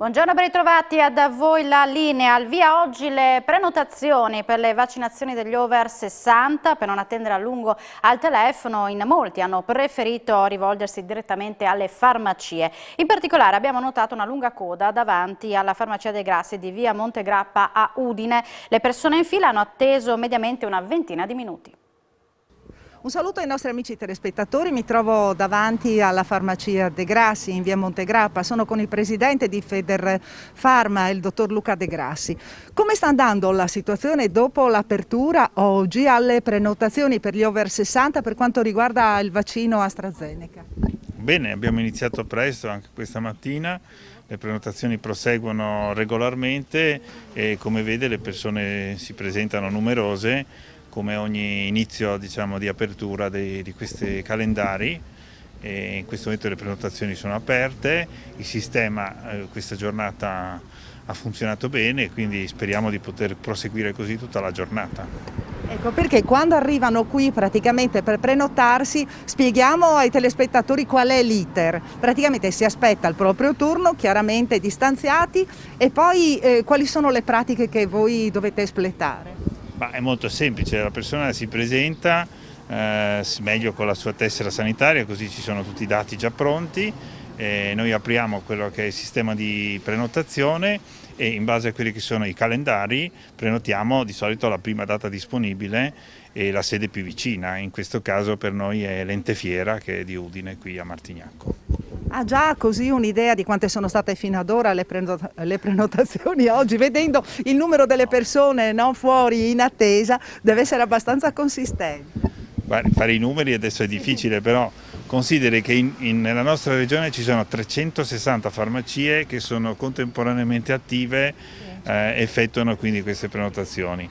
Buongiorno, ben ritrovati a voi la linea. Al via oggi le prenotazioni per le vaccinazioni degli over 60 per non attendere a lungo al telefono. In molti hanno preferito rivolgersi direttamente alle farmacie. In particolare abbiamo notato una lunga coda davanti alla farmacia dei Grassi di via Montegrappa a Udine. Le persone in fila hanno atteso mediamente una ventina di minuti. Un saluto ai nostri amici telespettatori, mi trovo davanti alla farmacia De Grassi in via Montegrappa, sono con il presidente di Federfarma, il dottor Luca De Grassi. Come sta andando la situazione dopo l'apertura oggi alle prenotazioni per gli over 60 per quanto riguarda il vaccino AstraZeneca? Bene, abbiamo iniziato presto anche questa mattina, le prenotazioni proseguono regolarmente e come vede le persone si presentano numerose come ogni inizio di apertura di questi calendari. E in questo momento le prenotazioni sono aperte, il sistema questa giornata ha funzionato bene, quindi speriamo di poter proseguire così tutta la giornata. Ecco perché quando arrivano qui praticamente per prenotarsi spieghiamo ai telespettatori qual è l'iter. Praticamente si aspetta il proprio turno, chiaramente distanziati, e poi quali sono le pratiche che voi dovete espletare? È molto semplice, la persona si presenta meglio con la sua tessera sanitaria, così ci sono tutti i dati già pronti. Noi apriamo quello che è il sistema di prenotazione e in base a quelli che sono i calendari prenotiamo di solito la prima data disponibile e la sede più vicina. In questo caso per noi è l'Ente Fiera, che è di Udine, qui a Martignacco. Ha già così un'idea di quante sono state fino ad ora le prenotazioni oggi? Vedendo il numero delle persone non fuori in attesa, deve essere abbastanza consistente. Fare i numeri adesso è difficile, però consideri che nella nostra regione ci sono 360 farmacie che sono contemporaneamente attive, effettuano quindi queste prenotazioni.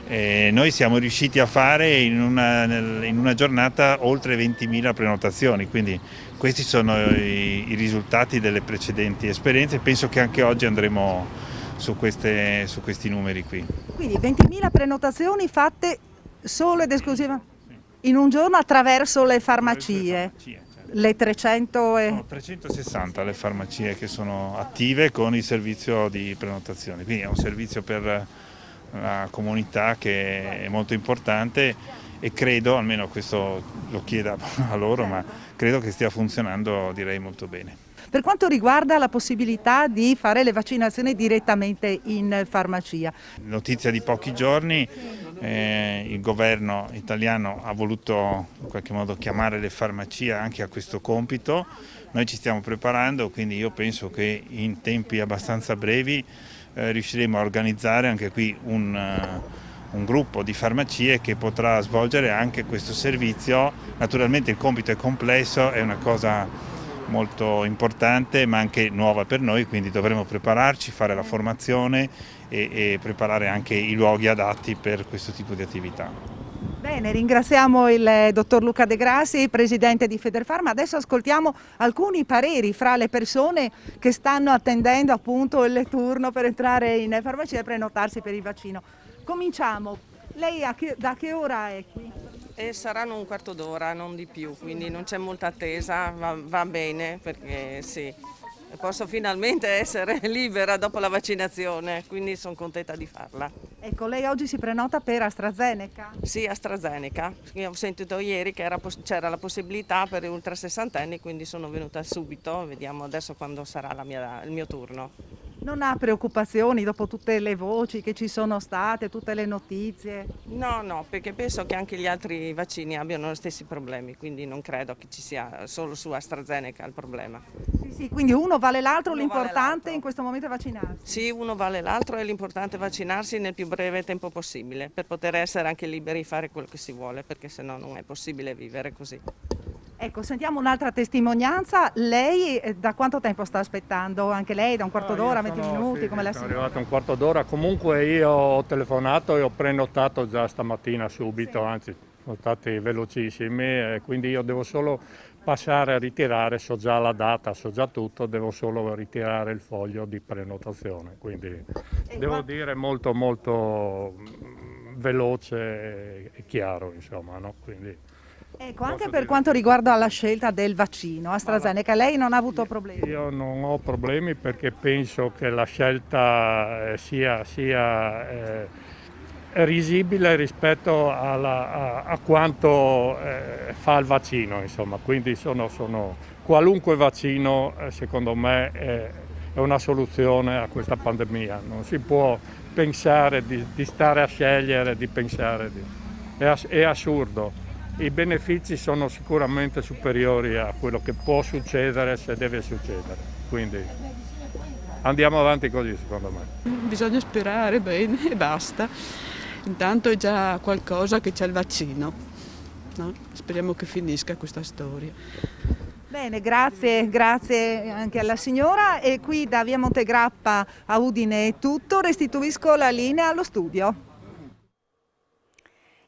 Noi siamo riusciti a fare in una giornata oltre 20.000 prenotazioni, quindi questi sono i risultati delle precedenti esperienze. Penso che anche oggi andremo su questi numeri qui. Quindi 20.000 prenotazioni fatte solo ed esclusivamente in un giorno attraverso le farmacie. Le 360 le farmacie che sono attive con il servizio di prenotazione, quindi è un servizio per la comunità che è molto importante e credo, almeno questo lo chiedo a loro, ma credo che stia funzionando, direi, molto bene. Per quanto riguarda la possibilità di fare le vaccinazioni direttamente in farmacia. Notizia di pochi giorni, il governo italiano ha voluto in qualche modo chiamare le farmacie anche a questo compito. Noi ci stiamo preparando, quindi io penso che in tempi abbastanza brevi riusciremo a organizzare anche qui un gruppo di farmacie che potrà svolgere anche questo servizio. Naturalmente il compito è complesso, è una cosa molto importante ma anche nuova per noi, quindi dovremo prepararci, fare la formazione e preparare anche i luoghi adatti per questo tipo di attività. Bene, ringraziamo il dottor Luca De Grassi, presidente di Federfarma. Adesso ascoltiamo alcuni pareri fra le persone che stanno attendendo appunto il turno per entrare in farmacia e prenotarsi per il vaccino. Cominciamo. Lei da che ora è qui? Saranno un quarto d'ora, non di più, quindi non c'è molta attesa, va bene perché sì, posso finalmente essere libera dopo la vaccinazione, quindi sono contenta di farla. Ecco, lei oggi si prenota per AstraZeneca? Sì, AstraZeneca. Io ho sentito ieri che c'era la possibilità per gli ultra sessantenni, quindi sono venuta subito, vediamo adesso quando sarà il mio turno. Non ha preoccupazioni dopo tutte le voci che ci sono state, tutte le notizie? No, perché penso che anche gli altri vaccini abbiano gli stessi problemi, quindi non credo che ci sia solo su AstraZeneca il problema. Sì, quindi uno vale l'altro, l'importante in questo momento è vaccinarsi. Sì, uno vale l'altro e l'importante è vaccinarsi nel più breve tempo possibile, per poter essere anche liberi di fare quello che si vuole, perché sennò non è possibile vivere così. Ecco, sentiamo un'altra testimonianza. Lei da quanto tempo sta aspettando? Anche lei da un quarto d'ora, 20 minuti? Sì, come la sono arrivato un quarto d'ora. Comunque io ho telefonato e ho prenotato già stamattina subito, sì. Anzi sono stati velocissimi, quindi io devo solo passare a ritirare, so già la data, so già tutto, devo solo ritirare il foglio di prenotazione, quindi devo dire molto molto veloce e chiaro, insomma, no? Quindi Ecco, anche per quanto riguarda la scelta del vaccino AstraZeneca, lei non ha avuto problemi? Io non ho problemi perché penso che la scelta sia risibile rispetto a quanto fa il vaccino, insomma. Quindi qualunque vaccino secondo me è una soluzione a questa pandemia. Non si può pensare di stare a scegliere, di pensare è assurdo. I benefici sono sicuramente superiori a quello che può succedere se deve succedere, quindi andiamo avanti così secondo me. Bisogna sperare bene e basta, intanto è già qualcosa che c'è il vaccino, no? Speriamo che finisca questa storia. Bene, grazie anche alla signora, e qui da via Montegrappa a Udine è tutto, restituisco la linea allo studio.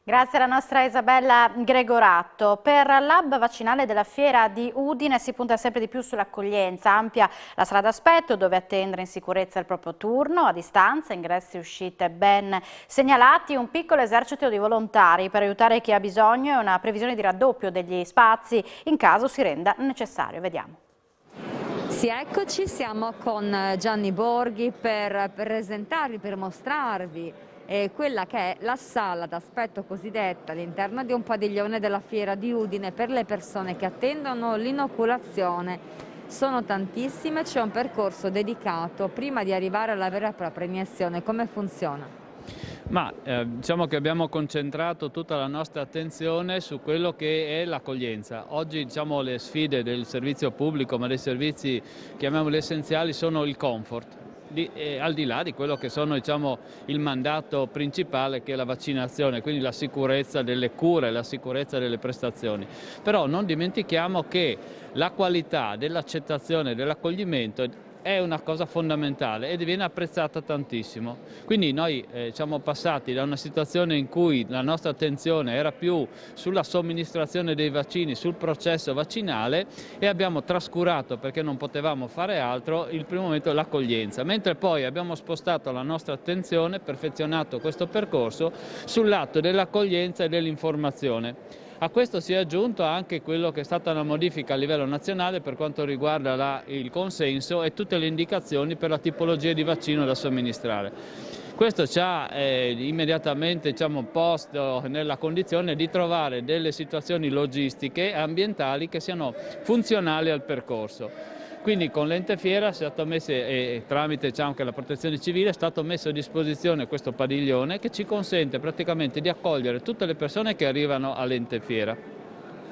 Grazie alla nostra Isabella Gregoratto. Per l'hub vaccinale della Fiera di Udine si punta sempre di più sull'accoglienza, ampia la sala d'aspetto dove attendere in sicurezza il proprio turno, a distanza, ingressi e uscite ben segnalati, un piccolo esercito di volontari per aiutare chi ha bisogno e una previsione di raddoppio degli spazi in caso si renda necessario. Vediamo. Sì, eccoci, siamo con Gianni Borghi per presentarvi, per mostrarvi quella che è la sala d'aspetto cosiddetta all'interno di un padiglione della Fiera di Udine per le persone che attendono l'inoculazione. Sono tantissime, c'è un percorso dedicato prima di arrivare alla vera e propria iniezione. Come funziona? Diciamo che abbiamo concentrato tutta la nostra attenzione su quello che è l'accoglienza. Oggi le sfide del servizio pubblico, ma dei servizi chiamiamoli essenziali, sono il comfort. Al di là di quello che sono il mandato principale che è la vaccinazione, quindi la sicurezza delle cure, la sicurezza delle prestazioni. Però non dimentichiamo che la qualità dell'accettazione e dell'accoglimento è una cosa fondamentale e viene apprezzata tantissimo. Quindi noi siamo passati da una situazione in cui la nostra attenzione era più sulla somministrazione dei vaccini, sul processo vaccinale, e abbiamo trascurato, perché non potevamo fare altro, il primo momento l'accoglienza, mentre poi abbiamo spostato la nostra attenzione, perfezionato questo percorso, sul lato dell'accoglienza e dell'informazione. A questo si è aggiunto anche quello che è stata una modifica a livello nazionale per quanto riguarda il consenso e tutte le indicazioni per la tipologia di vaccino da somministrare. Questo ci ha immediatamente posto nella condizione di trovare delle situazioni logistiche e ambientali che siano funzionali al percorso. Quindi con l'ente fiera è stato messo, e tramite anche la protezione civile, è stato messo a disposizione questo padiglione che ci consente praticamente di accogliere tutte le persone che arrivano all'ente fiera.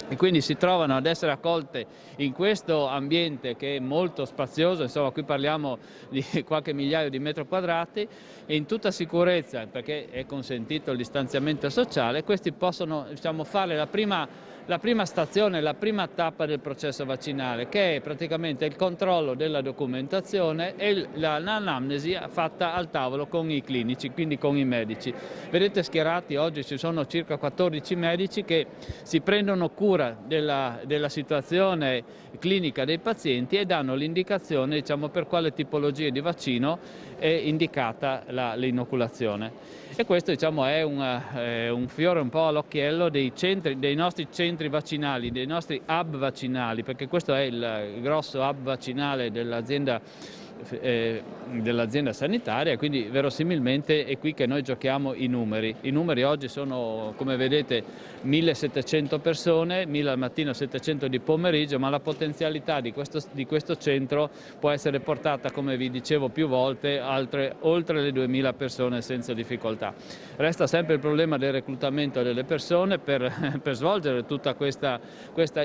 E quindi si trovano ad essere accolte in questo ambiente che è molto spazioso, insomma qui parliamo di qualche migliaio di metri quadrati, e in tutta sicurezza, perché è consentito il distanziamento sociale. Questi possono fare la prima stazione, la prima tappa del processo vaccinale, che è praticamente il controllo della documentazione e l'anamnesi fatta al tavolo con i clinici, quindi con i medici. Vedete schierati oggi ci sono circa 14 medici che si prendono cura della situazione clinica dei pazienti e danno l'indicazione per quale tipologia di vaccino è indicata l'inoculazione. E questo è un fiore un po' all'occhiello dei nostri centri vaccinali, dei nostri hub vaccinali, perché questo è il grosso hub vaccinale dell'azienda sanitaria, quindi verosimilmente è qui che noi giochiamo i numeri. I numeri oggi sono, come vedete, 1700 persone, 1000 al mattino, 700 di pomeriggio, ma la potenzialità di questo centro può essere portata, come vi dicevo più volte, oltre le 2000 persone senza difficoltà. Resta sempre il problema del reclutamento delle persone per svolgere tutta questa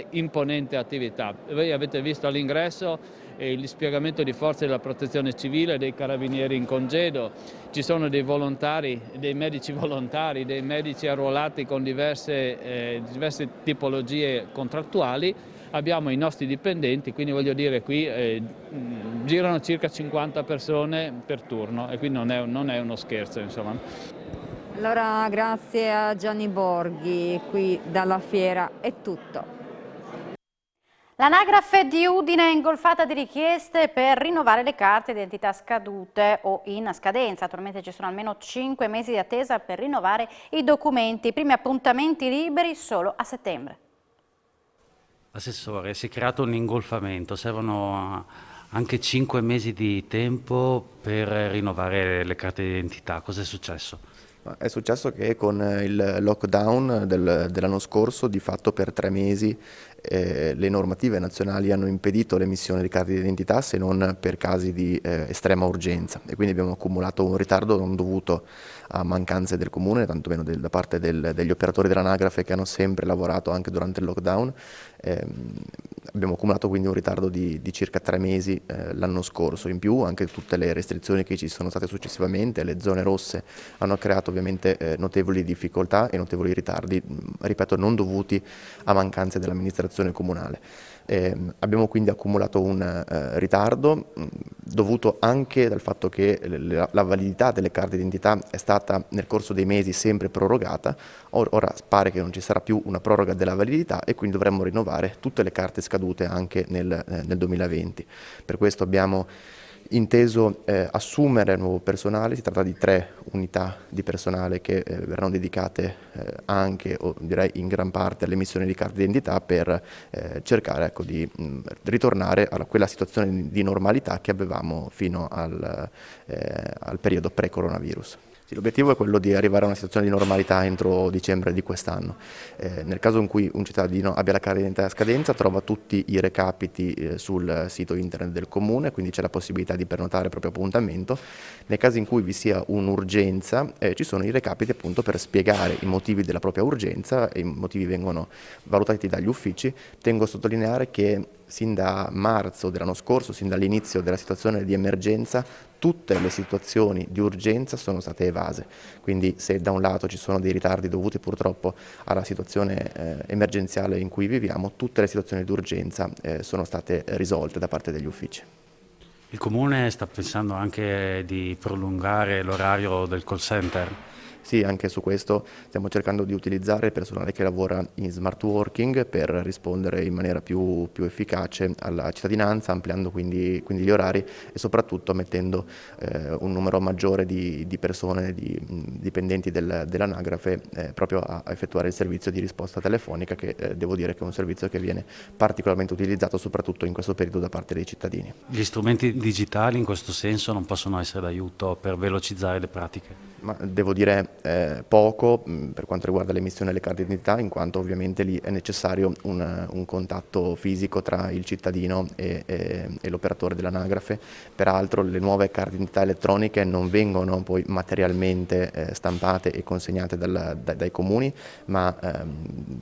imponente attività. Voi avete visto all'ingresso il dispiegamento di forze della protezione civile, dei carabinieri in congedo, ci sono dei volontari, dei medici volontari, dei medici arruolati con diverse tipologie contrattuali, abbiamo i nostri dipendenti, quindi voglio dire qui girano circa 50 persone per turno e quindi non è uno scherzo, insomma. Allora grazie a Gianni Borghi qui dalla fiera è tutto. L'anagrafe di Udine è ingolfata di richieste per rinnovare le carte d'identità scadute o in scadenza. Attualmente ci sono almeno 5 mesi di attesa per rinnovare i documenti. I primi appuntamenti liberi solo a settembre. Assessore, si è creato un ingolfamento, servono anche 5 mesi di tempo per rinnovare le carte d'identità. Cosa è successo? È successo che con il lockdown dell'anno scorso, di fatto per 3 mesi, le normative nazionali hanno impedito l'emissione di carte d'identità se non per casi di estrema urgenza, e quindi abbiamo accumulato un ritardo non dovuto a mancanze del comune, tantomeno da parte degli operatori dell'anagrafe che hanno sempre lavorato anche durante il lockdown. Abbiamo accumulato quindi un ritardo di circa 3 mesi l'anno scorso. In più anche tutte le restrizioni che ci sono state successivamente, le zone rosse, hanno creato ovviamente notevoli difficoltà e notevoli ritardi, ripeto, non dovuti a mancanze dell'amministrazione comunale. Abbiamo quindi accumulato un ritardo dovuto anche dal fatto che la validità delle carte d'identità è stata nel corso dei mesi sempre prorogata. Ora pare che non ci sarà più una proroga della validità e quindi dovremmo rinnovare tutte le carte scadute anche nel 2020. Per questo abbiamo inteso assumere nuovo personale. Si tratta di 3 unità di personale che verranno dedicate anche, o direi in gran parte, all'emissione di carte d'identità per cercare di ritornare a quella situazione di normalità che avevamo fino al periodo pre-coronavirus. L'obiettivo è quello di arrivare a una situazione di normalità entro dicembre di quest'anno. Nel caso in cui un cittadino abbia la carta d'identità a scadenza, trova tutti i recapiti sul sito internet del comune, quindi c'è la possibilità di prenotare il proprio appuntamento. Nel caso in cui vi sia un'urgenza, ci sono i recapiti appunto per spiegare i motivi della propria urgenza, e i motivi vengono valutati dagli uffici. Tengo a sottolineare che sin da marzo dell'anno scorso, sin dall'inizio della situazione di emergenza, tutte le situazioni di urgenza sono state evase. Quindi se da un lato ci sono dei ritardi dovuti purtroppo alla situazione emergenziale in cui viviamo, tutte le situazioni di urgenza sono state risolte da parte degli uffici. Il Comune sta pensando anche di prolungare l'orario del call center? Sì, anche su questo stiamo cercando di utilizzare il personale che lavora in smart working per rispondere in maniera più efficace alla cittadinanza, ampliando quindi gli orari e soprattutto mettendo un numero maggiore di persone, di dipendenti dell'anagrafe proprio a effettuare il servizio di risposta telefonica, che devo dire che è un servizio che viene particolarmente utilizzato soprattutto in questo periodo da parte dei cittadini. Gli strumenti digitali in questo senso non possono essere d'aiuto per velocizzare le pratiche? Ma devo dire poco per quanto riguarda l'emissione delle carte d'identità, in quanto ovviamente lì è necessario un contatto fisico tra il cittadino e l'operatore dell'anagrafe. Peraltro le nuove carte d'identità elettroniche non vengono poi materialmente stampate e consegnate dai comuni, ma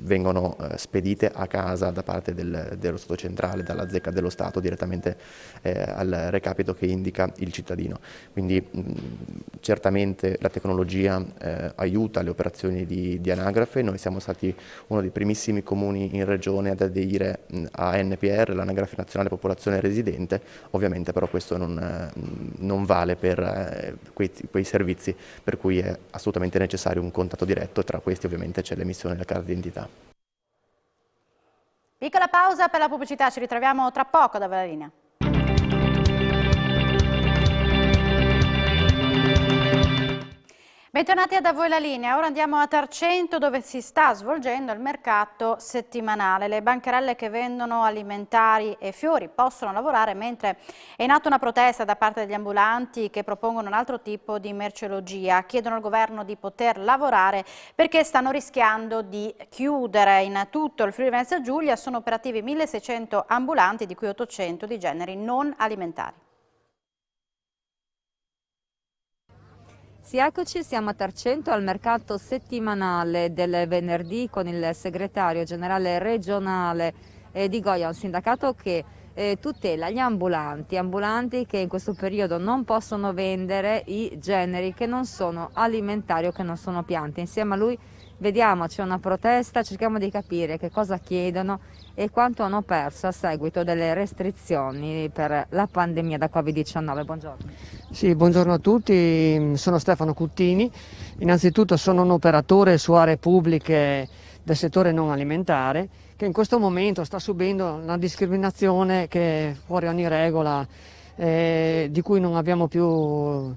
vengono spedite a casa da parte dello Stato centrale, dalla zecca dello Stato, direttamente al recapito che indica il cittadino. Quindi certamente la tecnologia aiuta le operazioni di anagrafe. Noi siamo stati uno dei primissimi comuni in regione ad aderire a NPR, l'Anagrafe Nazionale Popolazione Residente. Ovviamente però questo non vale per quei servizi per cui è assolutamente necessario un contatto diretto, e tra questi ovviamente c'è l'emissione della carta d'identità. Piccola pausa per la pubblicità, ci ritroviamo tra poco da la linea. Bentornati a Da Voi la Linea, ora andiamo a Tarcento dove si sta svolgendo il mercato settimanale. Le bancarelle che vendono alimentari e fiori possono lavorare, mentre è in atto una protesta da parte degli ambulanti che propongono un altro tipo di merceologia. Chiedono al governo di poter lavorare perché stanno rischiando di chiudere. In tutto il Friuli Venezia Giulia sono operativi 1600 ambulanti, di cui 800 di generi non alimentari. Sì, eccoci, siamo a Tarcento al mercato settimanale del venerdì con il segretario generale regionale di Goia, un sindacato che tutela gli ambulanti che in questo periodo non possono vendere i generi che non sono alimentari o che non sono piante. Insieme a lui vediamo, c'è una protesta, cerchiamo di capire che cosa chiedono e quanto hanno perso a seguito delle restrizioni per la pandemia da Covid-19. Buongiorno. Sì, buongiorno a tutti, sono Stefano Cuttini. Innanzitutto sono un operatore su aree pubbliche del settore non alimentare che in questo momento sta subendo una discriminazione che è fuori ogni regola, di cui non abbiamo più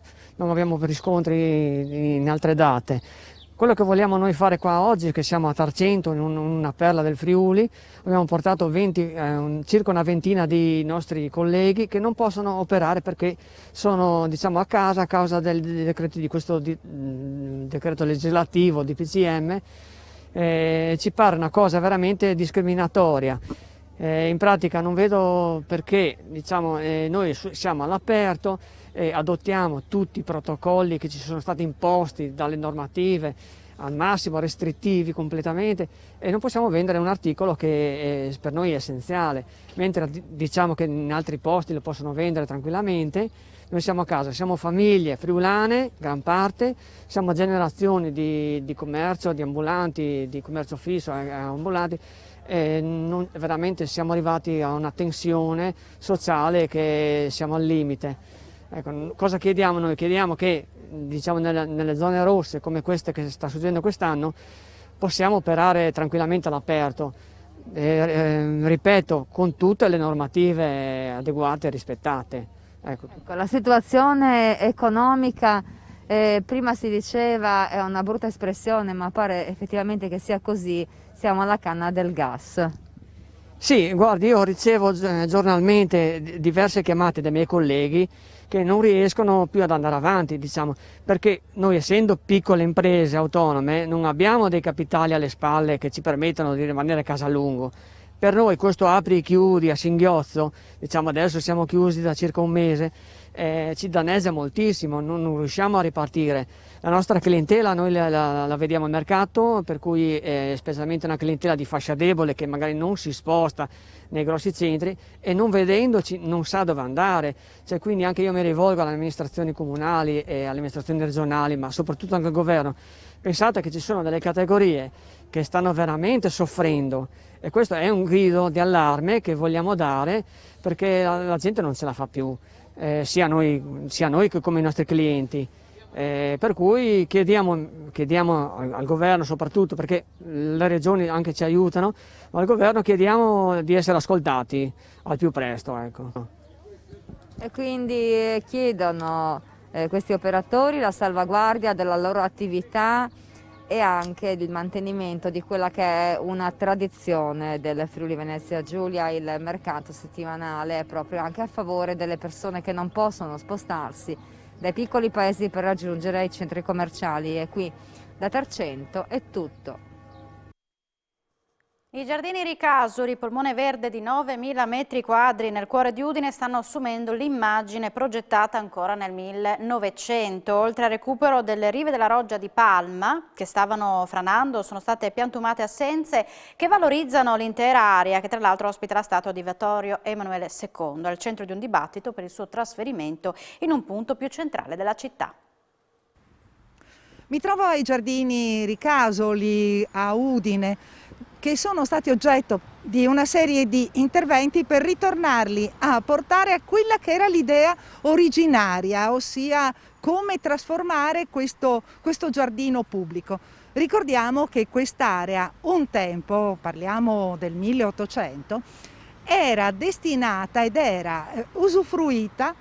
riscontri in altre date. Quello che vogliamo noi fare qua oggi, che siamo a Tarcento, in una perla del Friuli, abbiamo portato circa una ventina di nostri colleghi che non possono operare perché sono, diciamo, a causa di questo decreto legislativo di PCM. Ci pare una cosa veramente discriminatoria. In pratica non vedo perché, diciamo, noi siamo all'aperto, adottiamo tutti i protocolli che ci sono stati imposti dalle normative, al massimo restrittivi completamente, e non possiamo vendere un articolo che per noi è essenziale, mentre diciamo che in altri posti lo possono vendere tranquillamente. Noi siamo a casa, siamo famiglie friulane, gran parte, siamo generazioni di commercio, di ambulanti, di commercio fisso, ambulanti, e veramente siamo arrivati a una tensione sociale che siamo al limite. Ecco, cosa chiediamo noi? Chiediamo che, diciamo, nelle zone rosse come queste che sta succedendo quest'anno possiamo operare tranquillamente all'aperto, ripeto, con tutte le normative adeguate e rispettate. Ecco, la situazione economica, prima si diceva, è una brutta espressione, ma pare effettivamente che sia così, siamo alla canna del gas. Sì, guardi, io ricevo giornalmente diverse chiamate dai miei colleghi che non riescono più ad andare avanti, diciamo, perché noi, essendo piccole imprese autonome, non abbiamo dei capitali alle spalle che ci permettono di rimanere a casa a lungo. Per noi questo apri e chiudi a singhiozzo, diciamo adesso siamo chiusi da circa un mese, ci danneggia moltissimo, non riusciamo a ripartire. La nostra clientela noi la vediamo al mercato, per cui specialmente una clientela di fascia debole che magari non si sposta nei grossi centri e non vedendoci non sa dove andare. Cioè, quindi anche io mi rivolgo alle amministrazioni comunali e alle amministrazioni regionali, ma soprattutto anche al governo. Pensate che ci sono delle categorie che stanno veramente soffrendo, e questo è un grido di allarme che vogliamo dare, perché la gente non ce la fa più, sia noi che come i nostri clienti. Per cui chiediamo al governo, soprattutto perché le regioni anche ci aiutano, ma al governo chiediamo di essere ascoltati al più presto. Ecco. E quindi chiedono questi operatori la salvaguardia della loro attività e anche il mantenimento di quella che è una tradizione del Friuli Venezia Giulia, il mercato settimanale, proprio anche a favore delle persone che non possono spostarsi dai piccoli paesi per raggiungere i centri commerciali. E qui da Tarcento è tutto. I giardini Ricasoli, polmone verde di 9.000 metri quadri nel cuore di Udine, stanno assumendo l'immagine progettata ancora nel 1900. Oltre al recupero delle rive della roggia di Palma, che stavano franando, sono state piantumate assenze che valorizzano l'intera area, che tra l'altro ospita la statua di Vittorio Emanuele II, al centro di un dibattito per il suo trasferimento in un punto più centrale della città. Mi trovo ai giardini Ricasoli a Udine, che sono stati oggetto di una serie di interventi per ritornarli a portare a quella che era l'idea originaria, ossia come trasformare questo giardino pubblico. Ricordiamo che quest'area un tempo, parliamo del 1800, era destinata ed era usufruita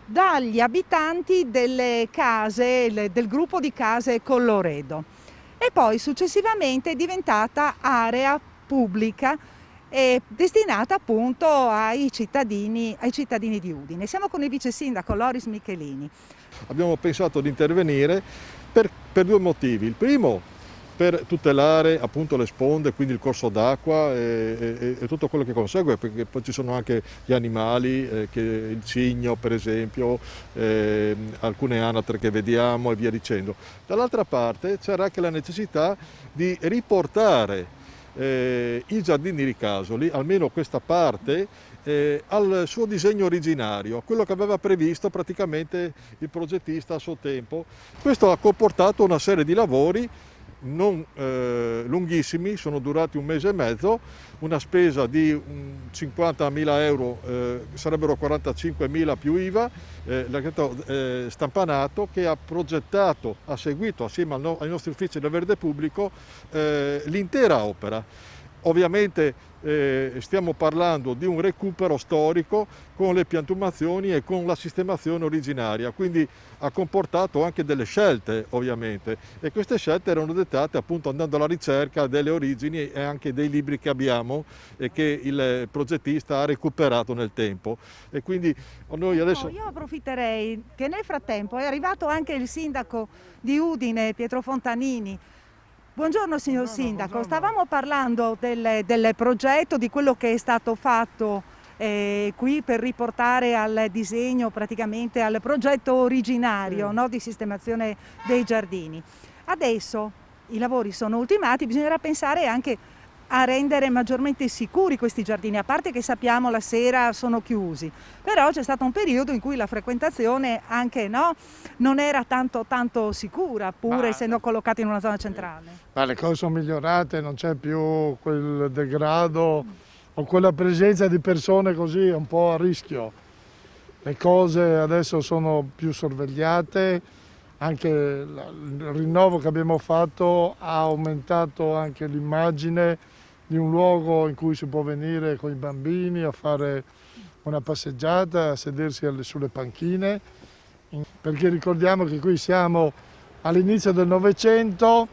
dagli abitanti delle case, del gruppo di case Colloredo. E poi successivamente è diventata area pubblica destinata appunto ai cittadini di Udine. Siamo con il vice sindaco Loris Michelini. Abbiamo pensato di intervenire per due motivi. Il primo, per tutelare appunto le sponde, quindi il corso d'acqua e tutto quello che consegue, perché poi ci sono anche gli animali, il cigno per esempio, alcune anatre che vediamo e via dicendo. Dall'altra parte c'era anche la necessità di riportare i giardini Ricasoli, almeno questa parte, al suo disegno originario, quello che aveva previsto praticamente il progettista a suo tempo. Questo ha comportato una serie di lavori non lunghissimi, sono durati un mese e mezzo, una spesa di 50.000 euro, sarebbero 45.000 più IVA, l'architetto Stampanato, che ha progettato, ha seguito assieme ai nostri uffici del Verde Pubblico l'intera opera. Ovviamente stiamo parlando di un recupero storico con le piantumazioni e con la sistemazione originaria, quindi ha comportato anche delle scelte ovviamente, e queste scelte erano dettate appunto andando alla ricerca delle origini e anche dei libri che abbiamo e che il progettista ha recuperato nel tempo. E quindi noi adesso... Io approfitterei che nel frattempo è arrivato anche il sindaco di Udine, Pietro Fontanini. Buongiorno signor Sindaco, buongiorno. Stavamo parlando del progetto, di quello che è stato fatto qui per riportare al disegno, praticamente al progetto originario, no, di sistemazione dei giardini. Adesso i lavori sono ultimati, bisognerà pensare anche a rendere maggiormente sicuri questi giardini, a parte che sappiamo la sera sono chiusi, però c'è stato un periodo in cui la frequentazione anche non era tanto sicura, pur essendo collocati in una zona centrale. Ma le cose sono migliorate, non c'è più quel degrado o quella presenza di persone così un po' a rischio. Le cose adesso sono più sorvegliate, anche il rinnovo che abbiamo fatto ha aumentato anche l'immagine di un luogo in cui si può venire con i bambini a fare una passeggiata, a sedersi sulle panchine, perché ricordiamo che qui siamo all'inizio del Novecento,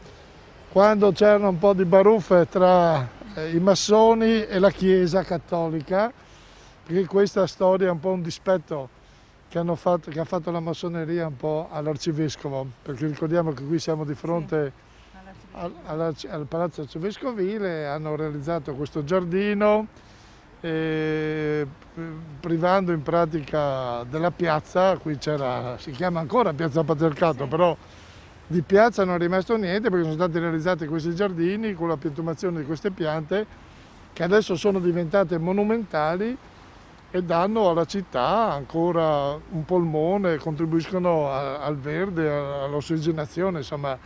quando c'erano un po' di baruffe tra i massoni e la Chiesa cattolica, perché questa storia è un po' un dispetto che ha fatto la massoneria un po' all'arcivescovo, perché ricordiamo che qui siamo di fronte al Palazzo Arcivescovile, hanno realizzato questo giardino privando in pratica della piazza, qui si chiama ancora Piazza Patriarcato, però di piazza non è rimasto niente perché sono stati realizzati questi giardini con la piantumazione di queste piante che adesso sono diventate monumentali e danno alla città ancora un polmone, contribuiscono al verde, all'ossigenazione, insomma,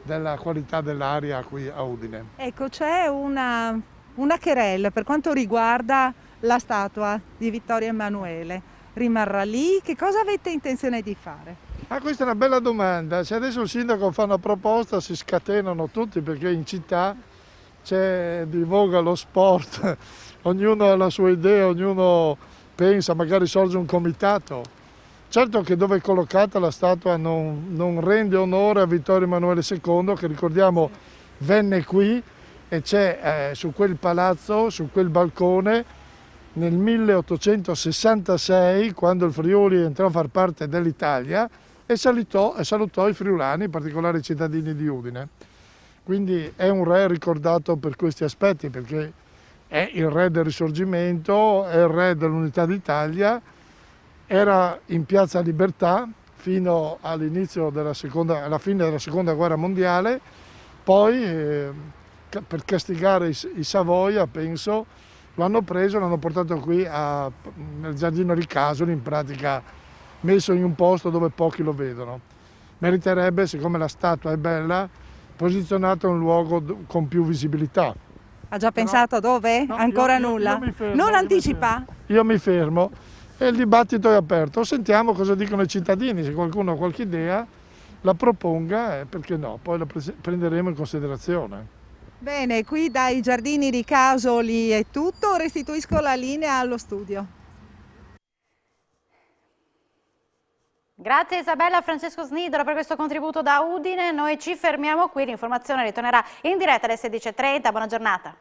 della qualità dell'aria qui a Udine. Ecco, c'è una querella per quanto riguarda la statua di Vittorio Emanuele. Rimarrà lì? Che cosa avete intenzione di fare? Questa è una bella domanda. Se adesso il sindaco fa una proposta si scatenano tutti perché in città c'è di voga lo sport, ognuno ha la sua idea, ognuno pensa, magari sorge un comitato. Certo che dove è collocata la statua non rende onore a Vittorio Emanuele II, che ricordiamo venne qui e c'è su quel palazzo, su quel balcone, nel 1866, quando il Friuli entrò a far parte dell'Italia, e salutò i friulani, in particolare i cittadini di Udine. Quindi è un re ricordato per questi aspetti, perché è il re del Risorgimento, è il re dell'Unità d'Italia. Era in Piazza Libertà fino alla fine della Seconda Guerra Mondiale, poi per castigare i Savoia, penso, lo hanno preso e l'hanno portato qui nel Giardino Ricasoli, in pratica messo in un posto dove pochi lo vedono. Meriterebbe, siccome la statua è bella, posizionato in un luogo con più visibilità. Ha già pensato dove? No, Ancora nulla? Non anticipa? Io mi fermo. E il dibattito è aperto, sentiamo cosa dicono i cittadini, se qualcuno ha qualche idea la proponga, perché no, poi la prenderemo in considerazione. Bene, qui dai Giardini Ricasoli è tutto, restituisco la linea allo studio. Grazie Isabella, Francesco Snidero per questo contributo da Udine, noi ci fermiamo qui, l'informazione ritornerà in diretta alle 16:30, buona giornata.